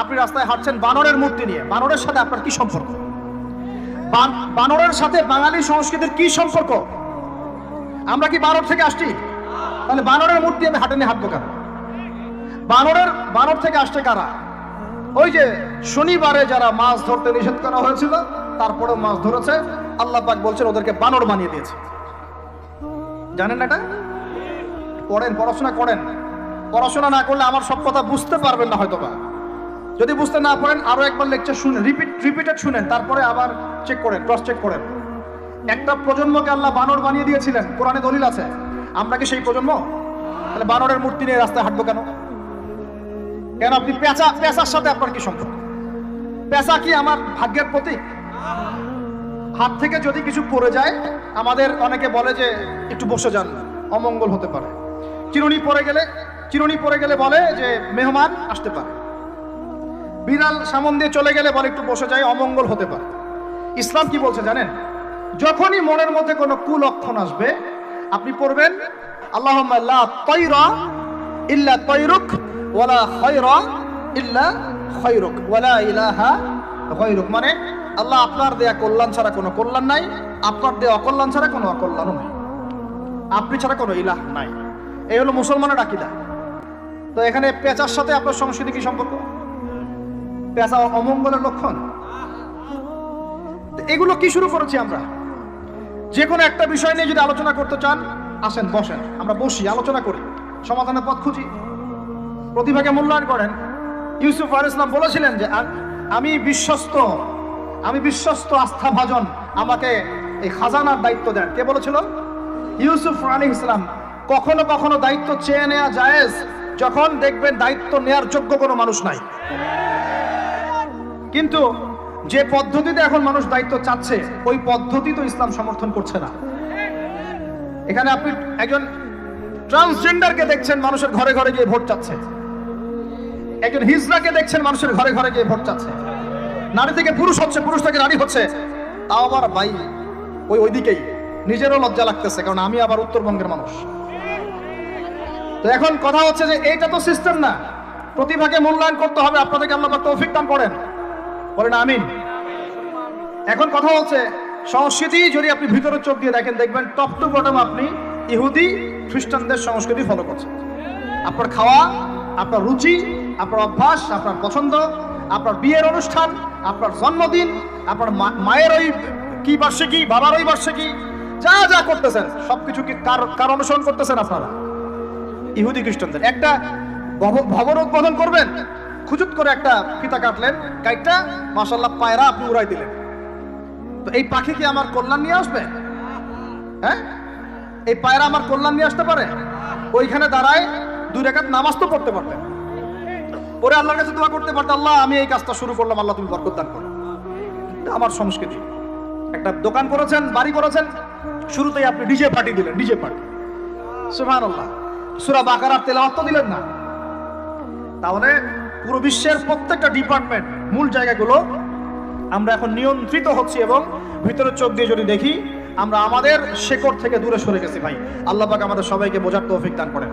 আপনি রাস্তায় হাঁটছেন বানরের মূর্তি নিয়ে, বানরের সাথে আপনার কি সম্পর্ক? বানরের সাথে বাঙালি সংস্কৃতির কি সম্পর্ক? আমরা কি বানর থেকে আসছি? তাহলে বানরের মূর্তি আমি হাটে নিয়ে হাঁটবো কেন? বানর থেকে আসছে কারা? ওই যে শনিবারে যারা মাছ ধরতে নিষেধ করা হয়েছিল তারপরে মাছ ধরেছে, আল্লাহ পাক বলছেন ওদেরকে বানর বানিয়ে দিয়েছে। জানেন না এটা? পড়েন, পড়াশোনা করেন। পড়াশোনা না করলে আমার সব কথা বুঝতে পারবেন না হয়তোবা। যদি বুঝতে না পারেন আরো একবার লেকচার শুনেন, রিপিটেড শুনেন, তারপরে আবার চেক করেন, ক্রস চেক করেন। একটা প্রজন্মকে আল্লাহ বানর বানিয়ে দিয়েছিলেন, কোরআনে দলিল আছে। আমরা কি সেই প্রজন্ম? তাহলে বানরের মূর্তি নিয়ে রাস্তায় হাঁটবো কেন? কেন আপনি পেঁচার সাথে আপনার কি সম্পর্ক? পেঁচা কি আমার ভাগ্যের প্রতীক? হাত থেকে যদি কিছু পড়ে যায়, আমাদের অনেকে বলে যে একটু বসে যান, অমঙ্গল হতে পারে। চিরুনি পড়ে গেলে বলে যে মেহমান আসতে পারে। বিড়াল সামন দিয়ে চলে গেলে বলে একটু বসে যায়, অমঙ্গল হতে পারে। ইসলাম কি বলছে জানেন? যখনই মনের মধ্যে কোনো কুলক্ষণ আসবে আপনি পড়বেন আল্লাহুম্মা লা তায়রা ইল্লা তায়রুক ওয়ালা খায়রা ইল্লা খায়রুক ওয়ালা ইলাহা গায়রুক। মানে আল্লাহ আপনার দেয়া কল্যাণ ছাড়া কোনো কল্যাণ নাই, আপনার দেয়া অকল্যাণ ছাড়া কোনো অকল্যাণও নাই, আপনি ছাড়া কোনো ইলাহ নাই। এই হলো মুসলমানের আকীদা। তো এখানে পেঁচার সাথে আপনার সংস্কৃতি কি সম্পর্ক? পেঁচা অমঙ্গলের লক্ষণ। এগুলো কি শুরু করেছি আমরা? যে কোনো একটা বিষয় নিয়ে যদি আলোচনা করতে চান আসেন, বসেন, আমরা বসি, আলোচনা করি, সমাধানের পথ খুঁজি, প্রতিভাকে মূল্যায়ন করেন। ইউসুফ আলাইহিস সালাম বলেছিলেন যে আমি বিশ্বস্ত আস্থাভাজন, আমাকে এই খাজানার দায়িত্ব দেন। কে বলেছিল? ইউসুফ আলাইহিস সালাম। কখনো কখনো দায়িত্ব চেয়ে নেওয়া জায়েজ যখন দেখবেন দায়িত্ব নেয়ার যোগ্য কোনো মানুষ নাই। কিন্তু যে পদ্ধতিতে এখন মানুষ দায়িত্ব চাচ্ছে ওই পদ্ধতি তো ইসলাম সমর্থন করছে না। এখানে আপনি একজন ট্রান্সজেন্ডারকে দেখছেন মানুষের ঘরে ঘরে গিয়ে ভোট চাচ্ছে, একজন হিজড়াকে দেখছেন মানুষের ঘরে ঘরে গিয়ে ভোট চাচ্ছে, নারী থেকে পুরুষ হচ্ছে, পুরুষ থেকে নারী হচ্ছে। তাও আবার ভাই ওইদিকেই নিজেরও লজ্জা লাগতেছে, কারণ আমি আবার উত্তরবঙ্গের মানুষ। তো এখন কথা হচ্ছে যে এইটা তো সিস্টেম না, প্রতিভাকে মূল্যায়ন করতে হবে। আপনাদেরকে আল্লাহ পাক তৌফিক দান করেন, বলেন আমিন। এখন কথা হচ্ছে সংস্কৃতি যদি আপনি ভিতরে চোখ দিয়ে দেখেন, দেখবেন টপ টু বটম আপনি ইহুদি খ্রিস্টানদের সংস্কৃতি ফলো করছেন। আপনার খাওয়া, আপনার রুচি, আপনার অভ্যাস, আপনার পছন্দ, আপনার বিয়ের অনুষ্ঠান, আপনার জন্মদিন, আপনার মায়ের ওই কি বার্ষিকী, বাবার ওই বার্ষিকী, যা যা করতেছেন সবকিছু কি কার অনুসরণ করতেছেন আপনারা? ইহুদি খ্রিস্টানদের। একটা ভবন উদ্বোধন করবেন, খুজুত করে একটা ফিতা কাটলেন, কাইটটা মাশাআল্লাহ পায়রা আপনি উড়াই দিলেন। তো এই পাখি কি আমার কল্যাণ নিয়ে আসবে? হ্যাঁ, এই পায়রা আমার কল্যাণ নিয়ে আসতে পারে? ওইখানে দাঁড়ায় 2 রাকাত নামাজ তো পড়তে পারতেন, পরে আল্লাহর কাছে দোয়া করতে পারতেন, আল্লাহ আমি এই কাজটা শুরু করলাম, আল্লাহ তুমি বরকত দান করো। আমার সংস্কৃতি। একটা দোকান করেছেন, বাড়ি করেছেন, শুরুতেই আপনি ডিজে পার্টি দিলেন, ডিজে পার্টি, সুবহানাল্লাহ। সূরা বাকারার তেলাওয়াত তো দিলেন না। তাহলে পুরো বিশ্বের প্রত্যেকটা ডিপার্টমেন্ট, মূল জায়গাগুলো আমরা এখন নিয়ন্ত্রিত হচ্ছি, এবং ভিতরে চোখ দিয়ে যদি দেখি আমরা আমাদের শেকড় থেকে দূরে সরে গেছি। ভাই আল্লাহ পাক আমাদের সবাইকে বোঝার তৌফিক দান করেন।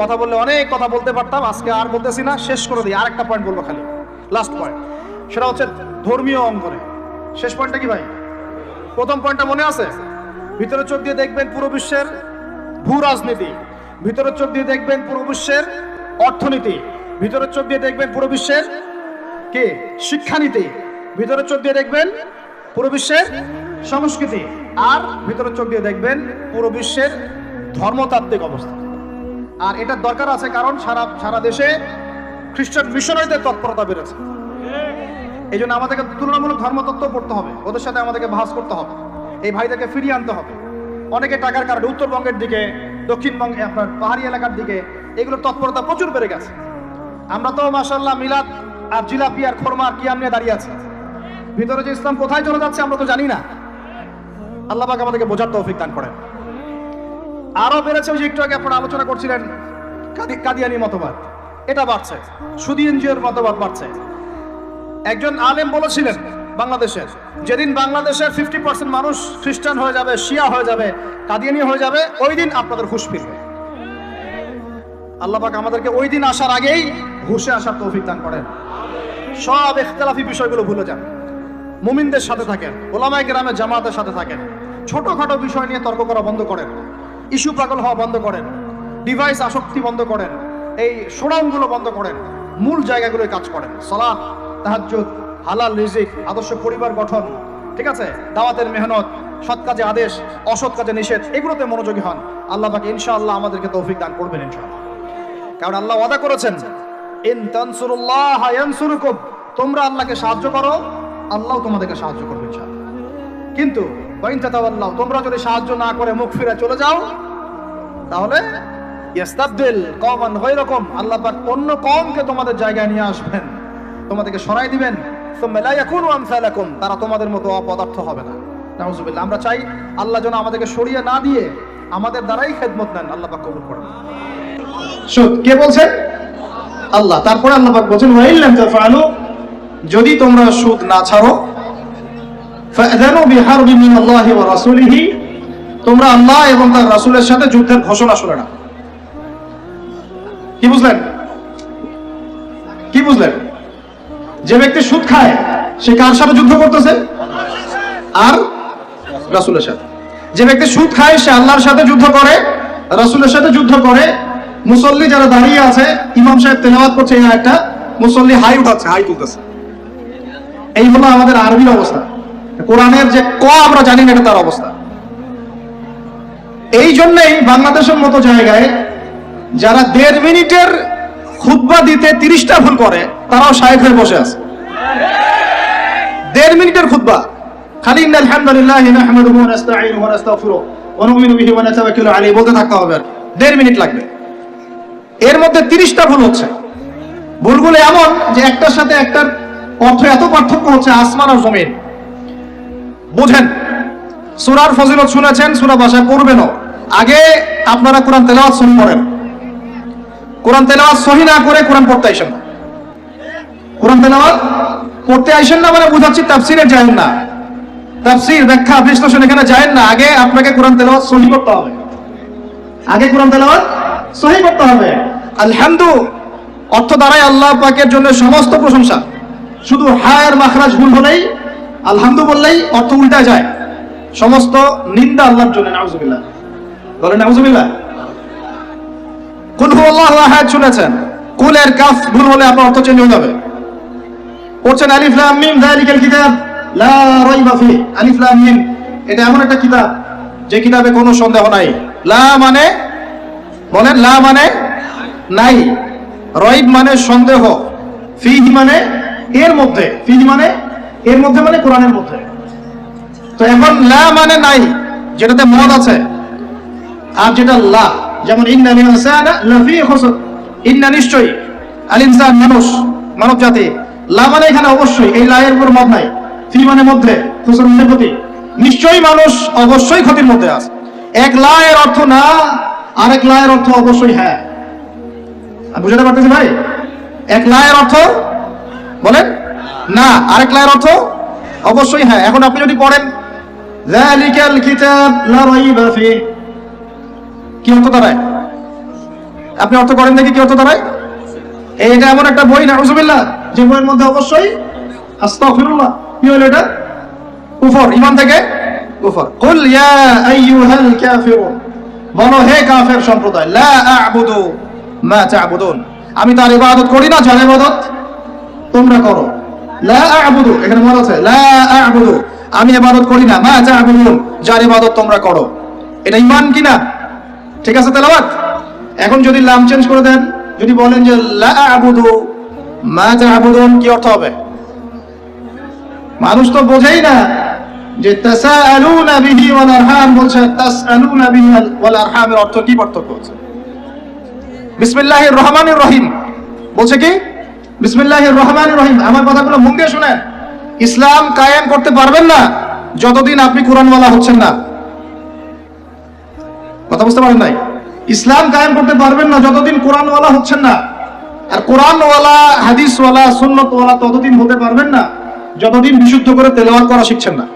কথা বললে অনেক কথা বলতে পারতাম, আজকে আর বলতেছি না, শেষ করে দিই। আরেকটা পয়েন্ট বলবো, খালি লাস্ট পয়েন্ট, সেটা হচ্ছে ধর্মীয় অঙ্গনে। শেষ পয়েন্টটা কি ভাই? প্রথম পয়েন্টটা মনে আছে? ভিতরে চোখ দিয়ে দেখবেন পুরো বিশ্বের ভূ রাজনীতি, ভিতরে চোখ দিয়ে দেখবেন পুরো বিশ্বের অর্থনীতি, ভিতরে চোখ দিয়ে দেখবেন পুরো বিশ্বের কে শিক্ষানীতি, ভিতরে চোখ দিয়ে দেখবেন পুরো বিশ্বের সংস্কৃতি, আর ভিতরে চোখ দিয়ে দেখবেন পুরো বিশ্বের ধর্মতাত্ত্বিক অবস্থা। আর এটার দরকার আছে, কারণ সারা দেশে খ্রিস্টান মিশনারিদের তৎপরতা বেড়েছে। এই জন্য আমাদেরকে তুলনামূলক ধর্মতত্ত্ব পড়তে হবে, ওদের সাথে আমাদেরকে বাহাস করতে হবে, এই ভাইদেরকে ফিরিয়ে আনতে হবে। অনেকে টাকার কারণে উত্তরবঙ্গের দিকে, দক্ষিণবঙ্গে, আপনার পাহাড়ি এলাকার দিকে এগুলোর তৎপরতা প্রচুর বেড়ে গেছে। আমরা তো মাশাআল্লাহ মিলাদ আর জিলাপি আর খোরমা আর কিয়াম নিয়ে দাঁড়িয়ে আছি। ভিতরে যে ইসলাম কোথায় চলে যাচ্ছে আমরা তো জানি না। আল্লাহ পাক আমাদেরকে বোঝার তৌফিক দান করেন। আরো বেড়েছে, ওই যে একটু আগে আপনারা আলোচনা করছিলেন কাদিয়ানি মতবাদ, এটা বাড়ছে, সুদী এনজিওর মতবাদ বাড়ছে। একজন আলেম বলেছিলেন বাংলাদেশের, যেদিন বাংলাদেশের 50% মানুষ খ্রিস্টান হয়ে যাবে, শিয়া হয়ে যাবে, কাদিয়ানি হয়ে যাবে, ওই দিন আপনাদের হুঁশ ফিরবে। আল্লাহ পাক আমাদেরকে ওই দিন আসার আগেই হুঁশে আসার তৌফিক দান করেন। সব ইখতিলাফি বিষয়গুলো ভুলে যান, মুমিনদের সাথে থাকেন, ওলামায়ে কেরামের জামাতের সাথে থাকেন, ছোটখাটো বিষয় নিয়ে তর্ক করা বন্ধ করেন, ইস্যু পাগল হওয়া বন্ধ করেন, ডিভাইস আসক্তি বন্ধ করেন, এই শোডাউনগুলো বন্ধ করেন, মূল জায়গাগুলোয় কাজ করেন। সালাত, তাহাজ্জুদ, হালাল রিজিক, আদর্শ পরিবার গঠন, ঠিক আছে, দাওয়াতের মেহনত, সৎ কাজে আদেশ, অসৎ কাজে নিষেধ, এগুলোতে মনোযোগী হন। আল্লাহ পাক ইনশাআল্লাহ আমাদেরকে তৌফিক দান করবেন ইনশাআল্লাহ। কারণ আল্লাহ ওয়াদা করেছেন, ইন তানসুরুল্লাহ ইয়ানসুরুকুম, তোমরা আল্লাহকে সাহায্য করো, আল্লাহ তোমাদেরকে সাহায্য করবে ইনশাআল্লাহ। কিন্তু ওয়াইন তাতাওয়াল্লাহ, তোমরা যদি সাহায্য না করে মুখ ফিরে চলে যাও, তাহলে ইয়াস্তাবদিল কওমান গায়রাকুম, আল্লাহ পাক অন্য কওমকে তোমাদের জায়গায় নিয়ে আসবেন, তোমাদেরকে সরাই দিবেন। সুম্মা লা ইয়াকুনু আমসালাকুম, তারা তোমাদের মতো অপদার্থ হবে না। নাউজুবিল্লাহ। আমরা চাই আল্লাহ যেন আমাদেরকে সরিয়ে না দিয়ে আমাদের দ্বারাই খেদমত নেন। আল্লাহ পাক কবুল করেন। সুদ কে বলছেন? আল্লাহ। তারপরে আল্লাহ পাক বলেন, ওয়া ইল্লাম তাফআলু, যদি তোমরা সুদ না ছাড়ো, ফাআযানু বিহারবিন মিনাল্লাহি ওয়া রাসূলিহি, তোমরা আল্লাহ এবং তার রাসূলের সাথে যুদ্ধের ঘোষণা শুনে না। কি বুঝলেন? কি বুঝলেন? যে ব্যক্তি সুদ খায় সে কার সাথে যুদ্ধ করতেছে? আর রাসূলের সাথে। যে ব্যক্তি সুদ খায় সে আল্লাহর সাথে যুদ্ধ করে, রাসূলের সাথে যুদ্ধ করে। মুসল্লি যারা দাঁড়িয়ে আছে, ইমাম সাহেব তেলাওয়াত করছে এই আয়াতটা, মুসল্লি হাই উঠাচ্ছে, হাই তুলতেছে। এই হলো আমাদের আরবির অবস্থা। কোরআনের যে ক আমরা জানি না, এটা তার অবস্থা। এই জন্যই বাংলাদেশের মতো জায়গায় যারা 1.5 মিনিটের খুতবা দিতে 30টা ভুল করে, তারাও শায়েখ হয়ে বসে আছে। 1.5 মিনিটের খুতবা, খালি ইন্নাল হামদুলিল্লাহি নাহমাদুহু ওয়া নাস্তাঈনুহু ওয়া নাস্তাগফিরুহু ওয়া নু'মিনু বিহি ওয়া নাতাওয়াক্কালু আলাইহি বলতে থাকতে হবে। আর 1.5 মিনিট লাগবে, এর মধ্যে 30টা ভুল হচ্ছে। ভুলগুলো এমন যে একটার সাথে একটার অর্থ এত পার্থক্য হচ্ছে, আসমান আর জমিন। বুঝেন, সূরার ফজিলত শুনেছেন, সূরা ভাষায় পড়বেনও। আগে আপনারা কোরআন তেলাওয়াত সহি করেন। কোরআন তেলাওয়াত সহি না করে কোরআন পড়তে আইসেন না। কোরআন তেলাওয়াত পড়তে আইসেন না মানে বুঝাচ্ছি তাফসিরে যায়েন না, তাফসির ব্যাখ্যা বিশ্লেষণ এখানে যায়েন না। আগে আপনাকে কোরআন তেলাওয়াত সহি করতে হবে। আগে কোরআন তেলাওয়াত সহি করতে হবে। আলহামদু অর্থ দ্বারাই আল্লাহ পাকের জন্য সমস্ত প্রশংসা। শুধু হায়ের মাখরাজ ভুল হলেই, আলহামদু বললেই অর্থ উল্টা যায়। সমস্ত নিন্দা আল্লাহর জন্য। নাউজুবিল্লাহ, বলেন নাউজুবিল্লাহ। কুল হুয়াল্লাহু আহাদ শুনেছেন, কুলের কাফ ভুল হলে আপনার অর্থ চেঞ্জ হয়ে যাবে। পড়ছেন আলিফ লাম মিম যালিকাল কিতাব লা রাইবা ফিহি। আলিফ লাম মিম, এটা এমন একটা কিতাব যে কিতাবে কোনো সন্দেহ নাই। লা মানে, বলেন, লা মানে নাই, রাইব মানে সন্দেহ, ফিহি মানে এর মধ্যে, ফিহি মানে এর মধ্যে, মানে কোরআনের মধ্যে। তো এখন লা মানে নাই, যেটাতে মদ আছে, আর যেটা লা, যেমন ইন্নাল ইনসানা লাফি খুসর, ইন্না নিশ্চয়ই, আল ইনসান মানুষ, মানব জাতি। লা মানে এখানে অবশ্যই, এই লা এর উপর মদ নাই। ফি মানে মধ্যে, খুসর মানে ক্ষতি। নিশ্চয়ই মানুষ অবশ্যই ক্ষতির মধ্যে আছে। এক লা এর অর্থ না, আরেক লা এর অর্থ অবশ্যই হ্যাঁ। বুঝতে পারতেছি ভাই? এক লা এর অর্থ বলেন না, আরেক লা এর অর্থ অবশ্যই হ্যাঁ। এখন আপনি যদি পড়েন যালিকাল কিতাব লা রাইবা ফি, কি অর্থ দাঁড়ায়? আপনি অর্থ করেন দেখি কি অর্থ দাঁড়ায়? এইটা এমন একটা বই, নাউজুবিল্লাহ, যে বইয়ের মধ্যে অবশ্যই, আস্তাগফিরুল্লাহ, কি হলো এটা? কুফর, ঈমান থেকে কুফর। কুল ইয়া আইয়ুহাল কাফিরুন, বলো হে কাফের সম্প্রদায়, লা আ'বুদু মা তা'বুদুন, আমি তার ইবাদত করি না যার ইবাদত তোমরা করো। লা আ'বুদু, এখানে মনে আছে, লা আ'বুদু, আমি ইবাদত করি না, মা তা'বুদুন, যার ইবাদত তোমরা করো। এটা ঈমান কিনা? ঠিক আছে তেলাওয়াত। এখন যদি লাম চেঞ্জ করে দেন, যদি বলেন যে লা আ'বুদু মা তা'বুদুন, কি অর্থ হবে? মানুষ তো বোঝেই না যে তাসাআলুনা বিহি ওয়াল আরহাম বলছে, তাসআলুনা বিহি ওয়াল আরহামের অর্থ কি, পার্থক্য আছে? বিসমিল্লাহির রহমানির রহিম বলছে কি? বিসমিল্লাহির রহমানির রহিম। আমার কথাগুলো মন দিয়ে শুনেন। ইসলাম কায়েম করতে পারবেন না যতদিন আপনি কোরআনওয়ালা হচ্ছেন না। কথা বুঝতে পারেন নাই? ইসলাম কায়েম করতে পারবেন না যতদিন কোরআনওয়ালা হচ্ছেন না। আর কোরআনওয়ালা, হাদিসওয়ালা, সুন্নতওয়ালা ততদিন হতে পারবেন না যতদিন বিশুদ্ধ করে তেলাওয়াত করা শিখছেন না।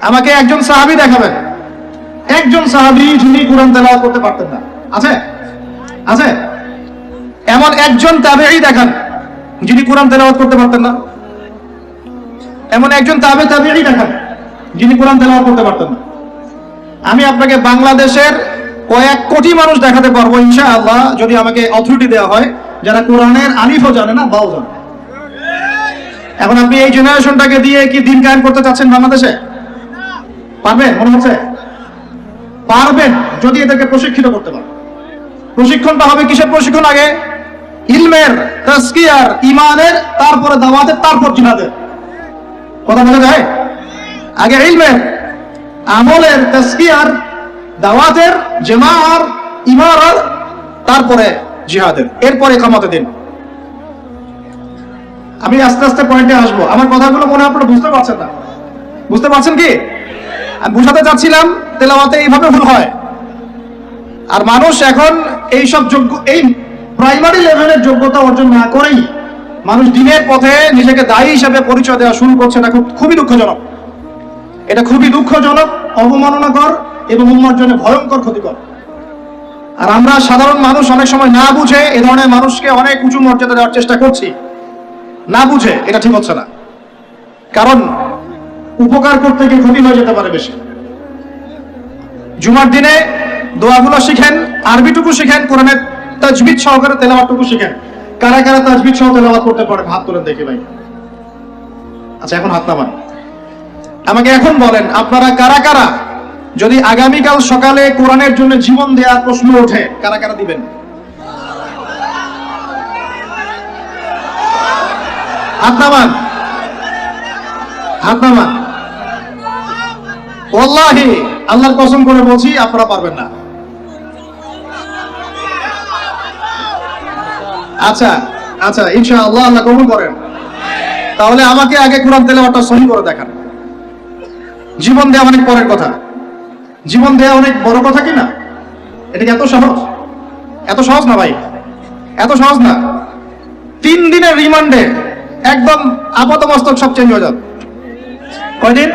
আমাকে একজন সাহাবী দেখাবেন, একজন সাহাবী যিনি কোরআন তেলাওয়াত করতে পারতেন না। আছে? আছে? এমন একজন তাবেঈ দেখান যিনি কোরআন তেলাওয়াত করতে পারতেন না? এমন একজন তাবেঈ দেখান যিনি কোরআন তেলাওয়াত করতে পারতেন না। আমি আপনাকে বাংলাদেশের কয়েক কোটি মানুষ দেখাতে পারবো ইনশাআল্লাহ, যদি আমাকে অথরিটি দেওয়া হয়, যারা কোরআনের আলিফও জানে না, বাও জানে। এখন আপনি এই জেনারেশনটাকে দিয়ে কি দিন কায়েম করতে চাচ্ছেন বাংলাদেশে? পারবেন? মনে হচ্ছে পারবেন যদি এদেরকে প্রশিক্ষিত করতে পারেন। প্রশিক্ষণটা হবে কিসের প্রশিক্ষণ? আগে ইলমের, তাজকিয়ার, ঈমানের, তারপরে দাওয়াতের, তারপর জিহাদের। কথা বলা যায়? আগে ইলমের, আমলের, তাজকিয়ার, দাওয়াতের, জামাআর, ইমারার, তারপরে জিহাদের, এরপরে ইকামতের দিন। আমি আস্তে আস্তে পয়েন্টে আসবো। আমার কথাগুলো মনে হয় আপনারা বুঝতে পারছেন না। বুঝতে পারছেন কি? আমি বুঝাতে চাচ্ছিলাম তেলাওয়াতে এইভাবে ভুল হয়। আর মানুষ এখন এইসব যোগ্য, এই প্রাইমারি লেভেলের যোগ্যতা অর্জন না করেই মানুষ দিনের পথে নিজেকে দায়ী হিসেবে পরিচয় দেওয়া শুরু করছে। এটা খুবই দুঃখজনক। এটা খুবই দুঃখজনক, অবমাননাকর এবং উম্মার জন্য ভয়ঙ্কর ক্ষতিকর। আর আমরা সাধারণ মানুষ অনেক সময় না বুঝে এ ধরনের মানুষকে অনেক উঁচু মর্যাদা দেওয়ার চেষ্টা করছি, না বুঝে। এটা ঠিক হচ্ছে না, কারণ উপকার করতে গিয়ে ক্ষতি হয়ে যেতে পারে বেশি। জুমার দিনে দোয়াগুলো শিখেন, আরবিটুকু শিখেন, কোরআনের তাজবিদ সহকারে তেলাওয়াতটুকু শিখেন। কারা কারা তাজবিদ সহ তেলাওয়াত করতে পারেন হাত তুলেন দেখি ভাই। আচ্ছা, এখন হাত নামান। আমাকে এখন বলেন, আপনারা কারা কারা যদি আগামীকাল সকালে কোরআনের জন্য জীবন দেওয়ার প্রশ্ন ওঠে, কারা কারা দিবেন? হাত নামান, হাত নামান। ওয়াল্লাহি, আল্লাহর কসম করে বলছি আপনারা পারবেন না। আচ্ছা আচ্ছা, ইনশাআল্লাহ আল্লাহ কবুল করেন। তাহলে আমাকে আগে কোরআন তেলাওয়াতটা সহি করে দেখান। জীবন দেওয়া অনেক পরের কথা, জীবন দেওয়া অনেক বড় কথা কি না? এটা কি এত সহজ? এত সহজ না ভাই, এত সহজ না। 3 দিনের রিমান্ডে একদম আপাতমস্তক সব চেঞ্জ হয়ে যাবে। কয়দিন?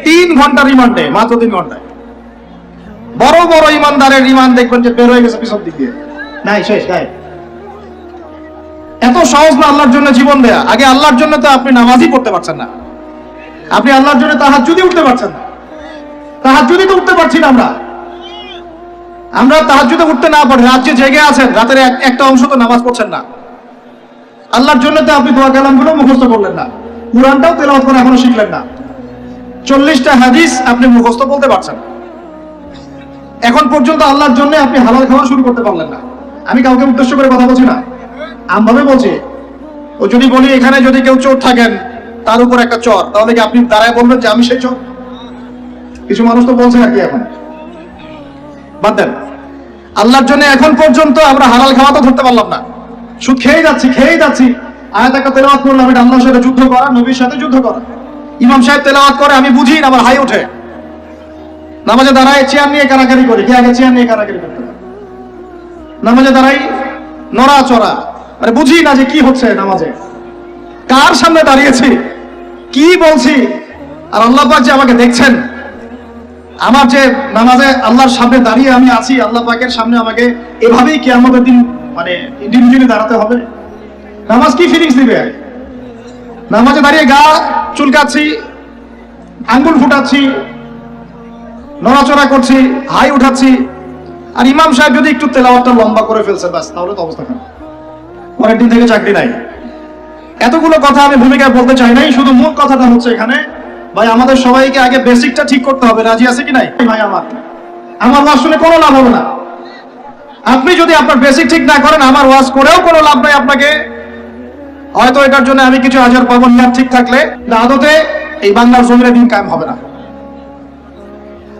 3 ঘন্টা রিমান্ডে, মাত্র 3 ঘন্টায়। বড় বড় ইমানদারের রিমান্ড দেখবেন যে বের হয়ে গেছে পিছন দিক দিয়ে, নাই শেষ গায়ে। এত সহজ না আল্লাহর জন্য জীবন দেয়া। আগে আল্লাহর জন্য তো আপনি নামাজই পড়তে পারছেন না, আপনি আল্লাহর জন্য তাহাজ্জুদই উঠতে পারছেন না। তাহাজ্জুদই তো উঠতে পারছি না আমরা তাহাজ্জুদে উঠতে না পারি, রাত যে জেগে আছেন, রাতের একটা অংশ তো নামাজ পড়ছেন না। আল্লাহর জন্য তো আপনি দোয়া কালামগুলো মুখস্থ করলেন না, কুরআনটাও তেলাওয়াত করে এখনো শিখলেন না। 40টা হাদিস আপনি মুখস্থ বলতে পারছেন, এখন পর্যন্ত আল্লাহর জন্য আপনি হালাল খাওয়া শুরু করতে পারলেন না। আমি কাউকে উদ্দেশ্য করে কথা বলছি না, আমভাবে বলছি। ও যদি বলি এখানে যদি কেউ চোর থাকেন, তার উপর একটা চর, তাহলে কি আপনি দাঁড়ায় বলবেন যে আমি সেই চোর? কিছু মানুষ তো বলছে আর কি। এখন বাদ দেন, আল্লাহর জন্য এখন পর্যন্ত আমরা হালাল খাওয়া তো ধরতে পারলাম না, সুদ খেয়ে যাচ্ছি। আয়াত একটা তেলাওয়াত করলাম, এটা আল্লাহর সাথে যুদ্ধ করা, নবীর সাথে যুদ্ধ করা। ইমাম সাহেব তেলাওয়াত করে, আমি বুঝি না, আমার হাই ওঠে। নামাজে দাঁড়ায় চেয়ার নিয়ে কারাকারি করি, কে আগে চেয়ার নিয়ে কারাকারি করতে পারে? নামাজে দাঁড়াই নড়াচড়া, মানে বুঝি না যে কি হচ্ছে নামাজে, কার সামনে দাঁড়িয়েছি, কি বলছি। আর আল্লাহ পাক যে আমাকে দেখছেন, আমার যে নামাজে আল্লাহর সামনে দাঁড়িয়ে আমি আছি, আল্লাহ পাকের সামনে আমাকে এভাবেই কিয়ামতের দিন মানে ইন্ডিভিজুয়ালি দাঁড়াতে হবে। নামাজ কি ফিলিংস দিবে? নামাজে দাঁড়িয়ে গা চুলকাচ্ছি, আঙ্গুল ফুটাচ্ছি, নড়াচড়া করছি, হাই উঠাচ্ছি। আর ইমাম সাহেব যদি একটু তেলাওয়াতটা লম্বা করে ফেলছে, ব্যাস, তাহলে তো অবস্থা খারাপ, পরের দিন থেকে চাকরি নাই। এতগুলো কথা আমি ভূমিকায় বলতে চাই নাই, শুধু মূল কথাটা হচ্ছে এখানে, ভাই আমাদের সবাইকে আগে বেসিকটা ঠিক করতে হবে। রাজি আছে কি নাই ভাই? আমার ওয়াজ শুনে কোনো লাভ হবে না। আপনি যদি আপনার বেসিক ঠিক না করেন, আমার ওয়াজ করেও কোনো লাভ নাই আপনাকে। হয়তো এটার জন্য আমি কিছু হাজার পাবো, নিয়াত ঠিক থাকলে, আদতে এই বাংলার জমিনে দিন কায়েম হবে না।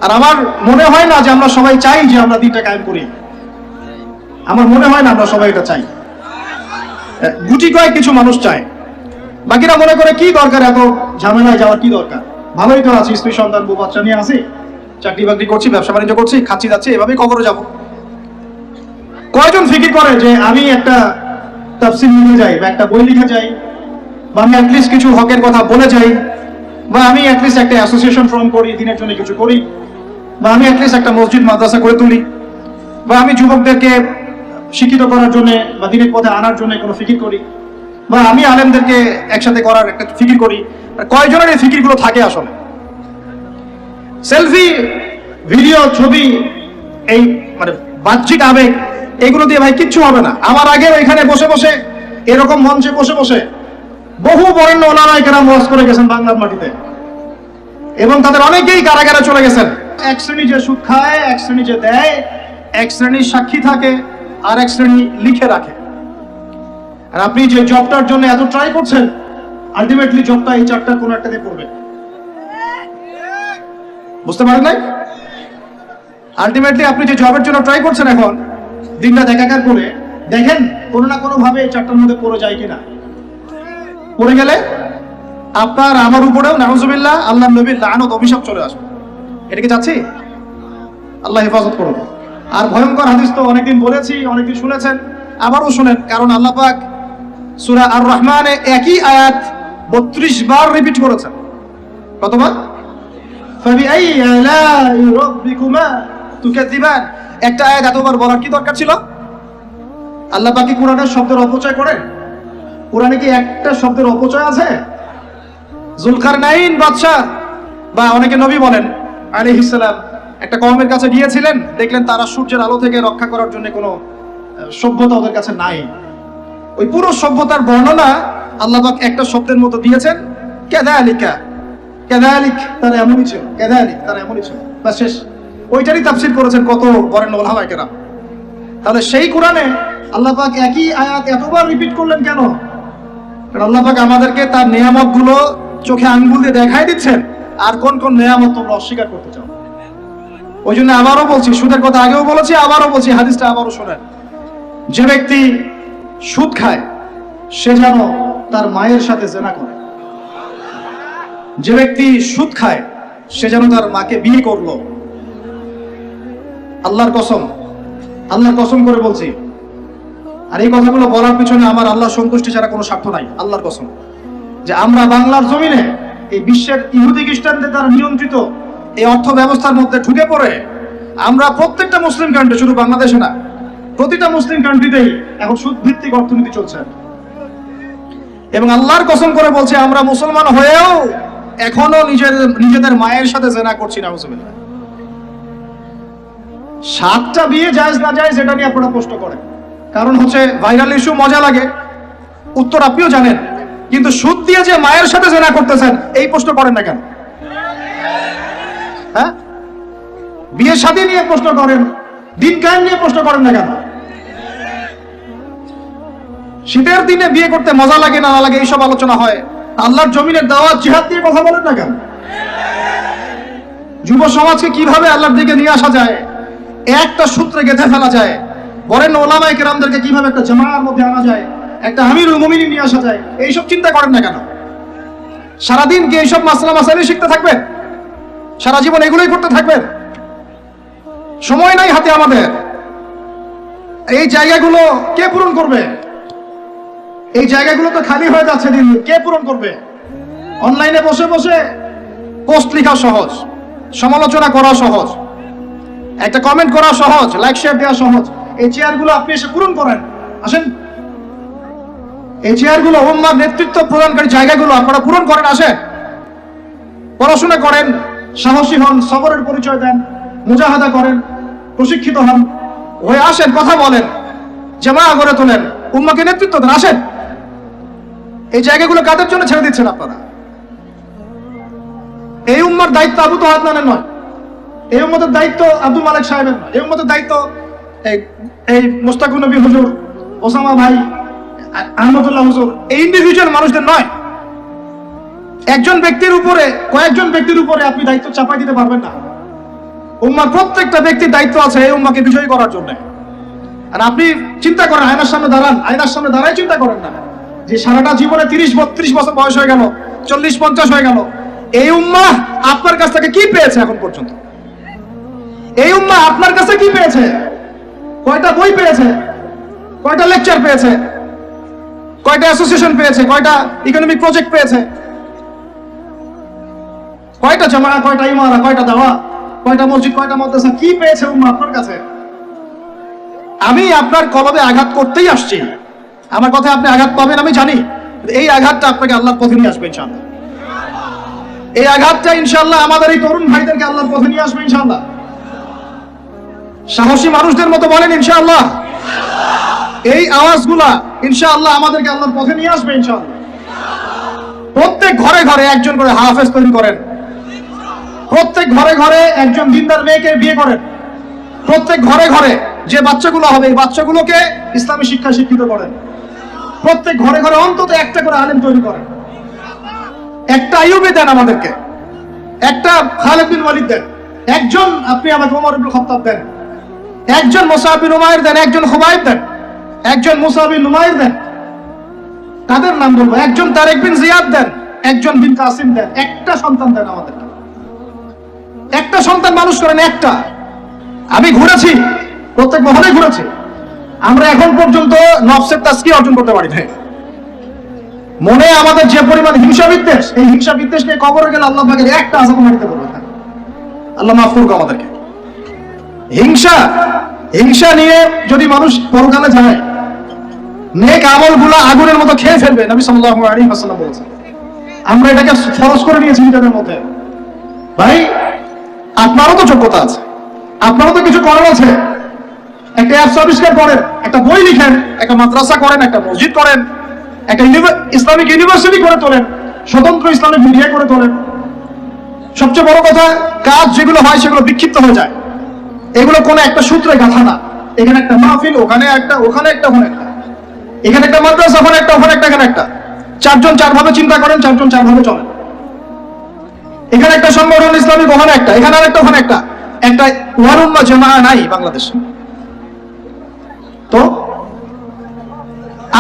আর আমার মনে হয় না যে আমরা সবাই চাই যে আমরা দিনটা কায়েম করি। আমার মনে হয় না আমরা সবাই এটা চাই। গুটি কয়েক কিছু মানুষ চায়, বাকিরা মনে করে কি দরকার এত ঝামেলায় যাওয়ার, কি দরকার, ভালোই তো আছি, স্ত্রী সন্তান বউ বাচ্চা নিয়ে আছি, চাকরি বাকরি করছি, ব্যবসা বাণিজ্য করছি, খাচ্ছি যাচ্ছি, এভাবেই কবরে যাব। কয়জন ফিকির করে যে আমি একটা তাফসীর নিয়ে যাই, বা একটা বই লিখে যাই, বা আমি অ্যাটলিস্ট কিছু হকের কথা বলে যাই, বা আমি অ্যাটলিস্ট একটা অ্যাসোসিয়েশন ফর্ম করি, দিনের জন্য কিছু করি, বা আমি অ্যাটলিস্ট একটা মসজিদ মাদ্রাসা করে তুলি, বা আমি যুবকদেরকে শিক্ষিত করার জন্য বা দিনের পথে আনার জন্য কোনো ফিকির করি। বা আমি আলেমদেরকে একসাথে করার একটা ফিকির করি, কয়জনের এই ফিকিরগুলো থাকে আসলে? সেলফি, ভিডিও, ছবি, এই মানে বাহ্যিক আবেগ, এগুলো দিয়ে ভাই কিচ্ছু হবে না। আমার আগে এখানে বসে বসে, এরকম মঞ্চে বসে বসে বহু বরেণ্য ওলামায়ে কেরাম ওয়াজ করে গেছেন বাংলার মাটিতে, এবং তাদের অনেকেই কারাগারে চলে গেছেন। এক শ্রেণী যে সুদ খায়, এক শ্রেণী যে দেয়, এক শ্রেণীর সাক্ষী থাকে, আর এক শ্রেণী লিখে রাখে। আর আপনি যে জবটার জন্য এত ট্রাই করছেন, আলটিমেটলি জবটা এই চারটার কোনো একটাতে পড়বে। বুঝতে পারেন নাই? আলটিমেটলি আপনি যে জবের জন্য ট্রাই করছেন এখন, দিনটা একাকার করে দেখেন কোনো না কোনো ভাবে এই চারটার মধ্যে পড়ে যায় কিনা। পড়ে গেলে আপনার আমার উপরেও নাউজুবিল্লাহ আল্লাহ নবীর লানত অভিশাপ চলে আসবে। এটা কি চাচ্ছি? আল্লাহ হেফাজত করুন। আর ভয়ঙ্কর হাদিস তো অনেকদিন বলেছি, অনেকদিন শুনেছেন, আবারও শুনেন, কারণ আল্লাহ পাক সূরা আর রহমানে একই আয়াত 32 বার রিপিট করেছেন। কতবার? ফাবিআই আলাই রাব্বিকুমা তুকাযিবান। একটা আয়াত এতবার বলার কি দরকার ছিল? আল্লাহ পাক কি কোরআনের শব্দের অপচয় করেন? কোরআনে কি একটা শব্দের অপচয় আছে? জুলকারনাইন বাদশা, বা অনেকে নবী বলেন আলাইহিস সালাম, একটা কওমের কাছে গিয়েছিলেন, দেখলেন তারা সূর্যের আলো থেকে রক্ষা করার জন্য কোনো সভ্যতা ওদের কাছে নাই। ওই পুরো সভ্যতার বর্ণনা আল্লাহ পাক একটা শব্দের মতো দিয়েছেন, কাযালিকা। কাযালিক তারা এমনই ছিল, কাযালিক তারা এমনই ছিল, বাস শেষ। ওইটারই তাফসীর করেছেন কত বরেণ্য ওলামায়ে কেরাম। তাহলে সেই কোরআনে আল্লাহ পাক একই আয়াত এতবার রিপিট করলেন কেন? কারণ আল্লাহ পাক আমাদেরকে তার নিয়ামতগুলো চোখে আঙ্গুল দিয়ে দেখাই দিচ্ছেন, আর কোন কোন নিয়ামত তোমরা অস্বীকার করতে চাও। ওই জন্য আবারও বলছি, সুদের কথা আগেও বলেছি, আবারও বলছি, হাদিসটা আবারও শোনেন। যে ব্যক্তি সুদ খায় সে যেন তার মায়ের সাথে জেনা করে। যে ব্যক্তি সুদ খায় সে যেন তার মাকে বিয়ে করলো। আল্লাহর কসম, আল্লাহর কসম করে বলছি। আর এই কথাগুলো বলার পিছনে আমার আল্লাহ সন্তুষ্টি ছাড়া কোনো স্বার্থ নাই। আল্লাহর কসম, যে আমরা বাংলার জমিনে এই বিশ্বের ইহুদি খ্রিস্টানদের দ্বারা নিয়ন্ত্রিত এই অর্থ ব্যবস্থার মধ্যে ঢুকে পড়ে আমরা প্রত্যেকটা মুসলিম কান্ট্রি, শুধু বাংলাদেশে না, প্রতিটা মুসলিম কান্ট্রিতেই এখন সুদ ভিত্তিক অর্থনীতি চলছে। এবং আল্লাহর কসম করে বলছে, আমরা মুসলমান হয়েও এখনো নিজেদের মায়ের সাথে জেনা করছি। নাউজুবিল্লাহ। 7টা বিয়ে জায়েজ না জায়েজ এটা নিয়ে আপনারা প্রশ্ন করেন, কারণ হচ্ছে ভাইরাল ইস্যু, মজা লাগে, উত্তর আপনিও জানেন। কিন্তু সুদ দিয়ে যে মায়ের সাথে জেনা করতেছেন এই প্রশ্ন করেন না কেন? হ্যাঁ, বিয়ে শাদী নিয়ে প্রশ্ন করেন, দিন কায়েম নিয়ে প্রশ্ন করেন না কেন? শীতের দিনে বিয়ে করতে মজা লাগে না লাগে এইসব আলোচনা হয়, আল্লাহর জমিনের দাওয়াত জিহাদ দিয়ে কথা বলেন না কেন? যুব সমাজকে কিভাবে আল্লাহর দিকে নিয়ে আসা যায়, একটা সূত্রে গেঁথে ফেলা যায়, বরেণ্য ওলামায়ে কেরামদেরকে কিভাবে একটা জামায়ার মধ্যে আনা যায়, একটা আমিরুল মুমিনিন নিয়ে আসা যায়, এইসব চিন্তা করেন না কেন? সারাদিন কি এইসব মাসলা মাসাইল শিখতে থাকবেন? সারা জীবন এগুলোই করতে থাকবেন? সময় নাই হাতে আমাদের। এই জায়গাগুলো কে পূরণ করবে? এই জায়গাগুলো তো খালি হয়ে যাচ্ছে দিন, কে পূরণ করবে? অনলাইনে বসে বসে পোস্ট লেখা সহজ, সমালোচনা করা সহজ, একটা কমেন্ট করা সহজ, লাইক শেয়ার দেওয়া সহজ। এই চেয়ারগুলো আপনি এসে পূরণ করেন, আসেন। এই চেয়ারগুলো, উম্মার নেতৃত্ব প্রদানকারী জায়গাগুলো আপনারা পূরণ করেন, আসেন। পড়াশোনা করেন, সাহসী হন, সবরের পরিচয় দেন, মুজাহাদা করেন, প্রশিক্ষিত হন, হয়ে আসেন, কথা বলেন, জামায়া গড়ে তোলেন, উম্মাকে নেতৃত্ব দেন, আসেন। এই জায়গাগুলো কাদের জন্য ছেড়ে দিচ্ছেন আপনারা? এই উম্মার দায়িত্ব আবু তোহা আদনানের নয়, এই উম্মতের দায়িত্ব আব্দুল মালিক সাহেবের নয়, এই উম্মতের দায়িত্ব এই মুস্তাকুর নবী হুজুর, ওসামা ভাই, আহমদুল্লাহ হুজুর, এই ইন্ডিভিজুয়াল মানুষদের নয়। একজন ব্যক্তির উপরে, কয়েকজন ব্যক্তির উপরে আপনি দায়িত্ব চাপাই দিতে পারবেন না। উম্মার প্রত্যেকটা ব্যক্তির দায়িত্ব আছে এই উম্মাকে বিজয়ী করার জন্য। আর আপনি চিন্তা করেন, আয়নার সামনে দাঁড়ান, আয়নার সামনে দাঁড়াই চিন্তা করেন না যে সারাটা জীবনে 30-32 বছর বয়স হয়ে গেল, 40-50 হয়ে গেল, এই উম্মাহ আপনার কাছ থেকে কি পেয়েছে এখন পর্যন্ত? এই উম্মাহ আপনার কাছে কি পেয়েছে? কয়টা বই পেয়েছে? কয়টা লেকচার পেয়েছে? কয়টা অ্যাসোসিয়েশন পেয়েছে? কয়টা ইকোনমিক প্রজেক্ট পেয়েছে? কয়টা জামায়া, কয়টা ইমারা, কয়টা দাওয়া, কয়টা মসজিদ, কয়টা মাদ্রাসা, কি পেয়েছে উম্মাহ আপনার কাছে? আমি আপনার কলবে আঘাত করতেই আসছি, আমার কথা আপনি আঘাত পাবেন আমি জানি। এই আঘাতটা আপনাকে আল্লাহর পথে নিয়ে আসবে ইনশাআল্লাহ। এই আঘাতটা ইনশাআল্লাহ আমাদের এই তরুণ ভাইদেরকে আল্লাহর পথে নিয়ে আসবে ইনশাআল্লাহ। সাহসী মানুষদের মতো বলেন ইনশাআল্লাহ। এই আওয়াজগুলা ইনশাআল্লাহ আমাদেরকে আল্লাহর পথে নিয়ে আসবে ইনশাআল্লাহ। প্রত্যেক ঘরে ঘরে একজন করে হাফেজ তৈরি করেন, প্রত্যেক ঘরে ঘরে একজন দিনদার মেয়েকে বিয়ে করেন, প্রত্যেক ঘরে ঘরে যে বাচ্চাগুলো হবে এই বাচ্চাগুলোকে ইসলামী শিক্ষা শিক্ষিত করেন, প্রত্যেক ঘরে ঘরে অন্তত একটা করে আলেম তৈরি করেন। একটা আইয়ুবী দেন আমাদেরকে, একটা খালিদ বিন ওয়ালিদ দেন, একজন আপনি আমাকে ওমর ইবনে খাত্তাব দেন, একজন মুসআব বিন উমাইর দেন, একজন খুবাইব দেন, একজন মুসআব বিন নুমাইর দেন। তাদের নাম বলবো, একজন তারেক বিন জিয়াদ দেন, একজন বিন কাসিম দেন। একটা সন্তান দেন আমাদেরকে, একটা সন্তান মানুষ করেন একটা। আমি ঘুরেছি, প্রত্যেক মহলে ঘুরেছি, আমরা এখন পর্যন্ত নফসের তাজকিয়া অর্জন করতে পারি নাই। মনে আমাদের যে পরিমাণ হিংসা বিদ্বেষ, এই হিংসা বিদ্বেষ নিয়ে কবরে গেলে আল্লাহ পাকের একটা আযাব মারিতে পারবে না। আল্লাহ মাফ করুক আমাদেরকে। হিংসা নিয়ে যদি মানুষ পরকালে যায়, নেক আমলগুলো আগুনের মতো খেয়ে ফেলবে। নবী সাল্লাল্লাহু আলাইহি ওয়াসাল্লাম বলেছেন। আমরা এটাকে ফরজ করে নিয়েছি নিজেদের মধ্যে। ভাই, আপনারও তো যোগ্যতা আছে, আপনারও তো কিছু করার আছে। একটা অ্যাপস আবিষ্কার করেন, একটা বই লিখেন, একটা মাদ্রাসা করেন, একটা মসজিদ করেন, একটা ইসলামিক ইউনিভার্সিটি করে তোলেন, স্বতন্ত্র ইসলামিক মিডিয়া করে তোলেন। সবচেয়ে বড় কথা, কাজ যেগুলো হয় সেগুলো বিক্ষিপ্ত হয়ে যায়। এগুলো কোনো একটা সূত্রে গাঁথা না। এখানে একটা মাহফিল, ওখানে একটা, ওখানে একটা, ওখানে একটা, এখানে একটা মাদ্রাসা, ওখানে একটা, ওখানে একটা, এখানে একটা। চারজন চারভাবে চিন্তা করেন, চারজন চারভাবে চলেন। এখানে একটা সংগঠন ইসলামিক, ওখানে একটা, এখানে আরেকটা, ওখানে একটা। একটা ওয়ারুম্মা জামাআ নাই বাংলাদেশে। তো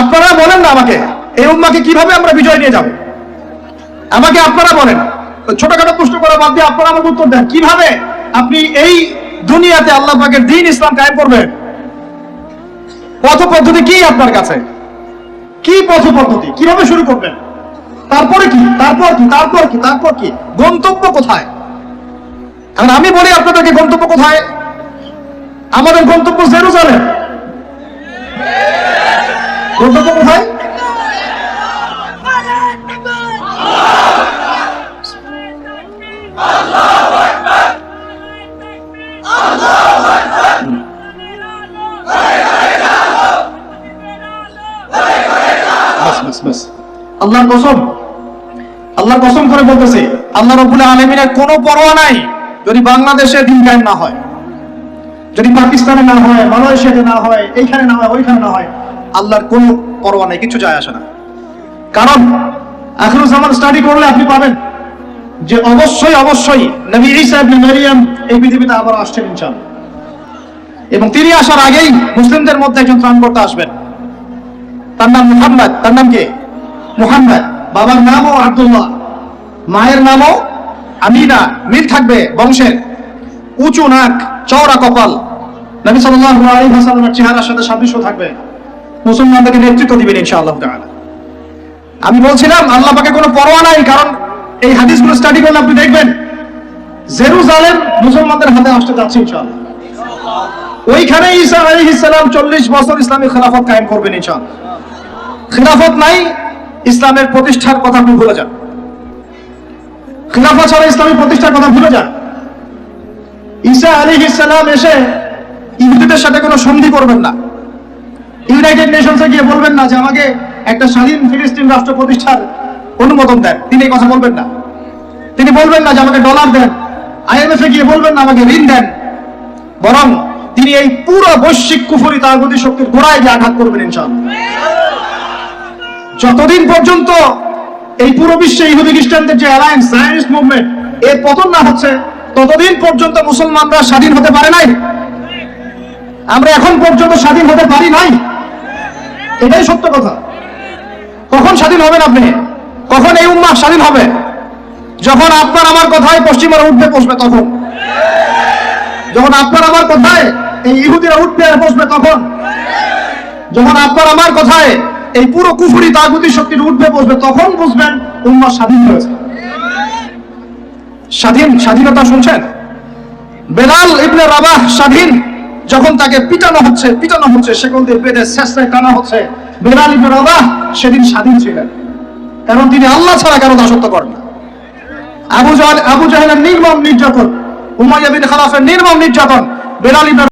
আপনারা বলেন না আমাকে, এই উম্মাকে কিভাবে আমরা বিজয় নিয়ে যাব? আমাকে আপনারা বলেন, ছোটখাটো প্রশ্ন করা বাদ দিয়ে আপনারা আমাকে উত্তর দেন, কিভাবে আপনি এই দুনিয়াতে আল্লাহ পাকের দ্বীন ইসলাম কায়েম করবেন? পথ পদ্ধতি কি আপনার কাছে? কি পথ পদ্ধতি? কিভাবে শুরু করবেন? তারপরে কি, তারপর কি, তারপর কি, তারপর কি? গন্তব্য কোথায়? এখন আমি বলি আপনাদেরকে গন্তব্য কোথায়? আমাদের গন্তব্য জেরুজালেম। গন্তব্য কোথায়? আল্লাহর কসম করে বলতেছি, আল্লাহ রাব্বুল আলামিনের কোনো পরোয়া নাই যদি বাংলাদেশে দিন কায়েম না হয়, যদি পাকিস্তানে না হয়, মালয়েশিয়াতে না হয়, এইখানে না হয়, ওইখানে না হয়, আল্লাহর কোনো পরোয়া নাই, কিছু যায় আসে না। কারণ আখিরুজ জামান স্টাডি করলে আপনি পাবেন যে অবশ্যই অবশ্যই নবী ঈসা ইবনে মারইয়াম এই পৃথিবীতে আবার আসছেন ইনশাআল্লাহ। এবং তিনি আসার আগেই মুসলিমদের মধ্যে একজন ত্রাণকর্তা আসবেন। তার নাম মুহাম্মদ। তার নাম কি? মুহাম্মদ। বাবার নামও আব্দুল্লাহ, মায়ের নামও আমিনা। মিল থাকবে বংশের। উঁচু নাক, চওড়া কপাল, নবী সাল্লাল্লাহু আলাইহি ওয়াসাল্লামের চেহারার সাথে সাদৃশ্য থাকবে। মুসলমানদেরকে নেতৃত্ব দিবেন ইনশাআল্লাহ তাআলা। আমি বলছিলাম আল্লাহ পাকের কোনো পরোয়া নাই, কারণ এই হাদিসগুলো স্টাডি করলে আপনি দেখবেন জেরুজালেম মুসলমানদের হাতে আসতে যাচ্ছে ইনশাআল্লাহ। ওইখানে ঈসা আলাইহিস সালাম 40 বছর ইসলামী খেলাফত কায়েম করবেন ইনশাআল্লাহ। খেলাফত নাই, ইসলামের প্রতিষ্ঠার কথা আপনি ভুলে যান। খেলাফত ছাড়া ইসলামী প্রতিষ্ঠার কথা ভুলে যান। ঈসা আলাইহিস সালাম এসে ইহুদিদের সাথে কোনো সন্ধি করবেন না। ইউনাইটেড নেশনসে গিয়ে বলবেন না যে আমাকে একটা স্বাধীন ফিলিস্তিন রাষ্ট্র প্রতিষ্ঠার অনুমোদন দেন। তিনি এই কথা বলবেন না। তিনি বলবেন না যে আমাকে ডলার দেন। আইএমএফ এ গিয়ে বলবেন না আমাকে ঋণ দেন। বরং তিনি এই পুরো বৈশ্বিক কুফরি তাগুতি শক্তির গোড়ায় গিয়ে আঘাত করবেন ইনশাআল্লাহ। যতদিন পর্যন্ত এই পুরো বিশ্বে ইহুদি খ্রিস্টানদের যে অ্যালায়েন্স, জায়নিস্ট মুভমেন্ট, এর পতন না হচ্ছে, ততদিন পর্যন্ত মুসলমানরা স্বাধীন হতে পারে নাই। আমরা এখন পর্যন্ত স্বাধীন হতে পারি নাই। এটাই সত্য কথা। কখন স্বাধীন হবেন আপনি? কখন এই উম্মাহ স্বাধীন হবে? যখন আপনার আমার কথায় পশ্চিমারা উঠবে বসবে তখন। যখন আপনার আমার কথায় এই ইহুদিরা উঠবে আর বসবে তখন। যখন আপনার আমার কথায় এই পুরো কুফরি তাগুতি শক্তির উঠবে বসবে তখন বুঝবেন উম্মাহ স্বাধীন হয়েছে। স্বাধীনতা শুনছেন? বেলাল ইবনে রাবাহ স্বাধীন যখন তাকে পিটানো হচ্ছে, সেকল দিয়ে বেঁধে শেষরায় টানা হচ্ছে, বেলাল ইবনে রাবাহ সেদিন স্বাধীন ছিলেন। কারণ তিনি আল্লাহ ছাড়া কারো দাসত্ব করেন না। আবু জাহেলের নির্মম নির্যাতন, উমাইয়া বিন খালাফের নির্মম নির্যাতন, বেলাল ইবনে